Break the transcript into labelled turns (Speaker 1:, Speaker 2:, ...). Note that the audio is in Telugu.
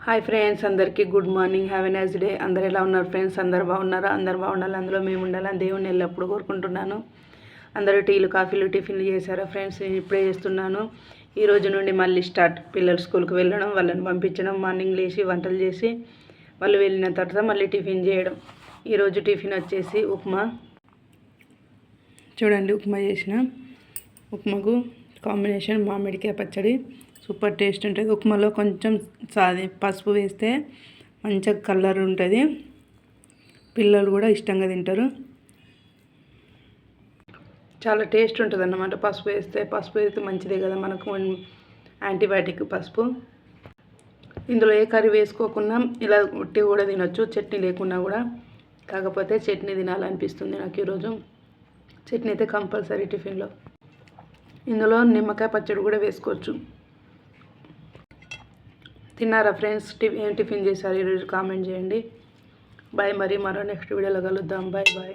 Speaker 1: హాయ్ ఫ్రెండ్స్, అందరికీ good morning. Have a nice day. అందరు ఎలా ఉన్నారు ఫ్రెండ్స్? అందరు బాగున్నారా? అందరు బాగుండాలి, అందులో మేము ఉండాలని దేవుని ఎల్లప్పుడూ కోరుకుంటున్నాను. అందరూ టీలు కాఫీలు టిఫిన్లు చేశారా ఫ్రెండ్స్? నేను ఇప్పుడే చేస్తున్నాను. ఈ రోజు నుండి మళ్ళీ స్టార్ట్. పిల్లలు స్కూల్కి వెళ్ళడం, వాళ్ళని పంపించడం, మార్నింగ్ లేచి వంటలు చేసి వాళ్ళు వెళ్ళిన తర్వాత మళ్ళీ టిఫిన్ చేయడం. ఈరోజు టిఫిన్ వచ్చేసి ఉప్మా. చూడండి, ఉప్మా చేసిన. ఉప్మాకు కాంబినేషన్ మామిడికాయ పచ్చడి. సూపర్ టేస్ట్ ఉంటుంది. ఉప్మాలో కొంచెం పసుపు వేస్తే మంచిగా కలర్ ఉంటుంది. పిల్లలు కూడా ఇష్టంగా తింటారు. చాలా టేస్ట్ ఉంటుంది అన్నమాట. పసుపు వేస్తే మంచిదే కదా మనకు, యాంటీబయాటిక్ పసుపు. ఇందులో ఏ కర్రీ వేసుకోకుండా ఇలా ఉట్టి కూడా తినొచ్చు, చట్నీ లేకున్నా కూడా. కాకపోతే చట్నీ తినాలనిపిస్తుంది నాకు ఈరోజు. చట్నీ అయితే కంపల్సరీ టిఫిన్లో. ఇందులో నిమ్మకాయ పచ్చడి కూడా వేసుకోవచ్చు. తిన్నారా ఫ్రెండ్స్? ఏం టిఫిన్ చేశారు ఈరోజు? కామెంట్ చేయండి. బాయ్. మరో నెక్స్ట్ వీడియోలో కలుద్దాం. Bye bye.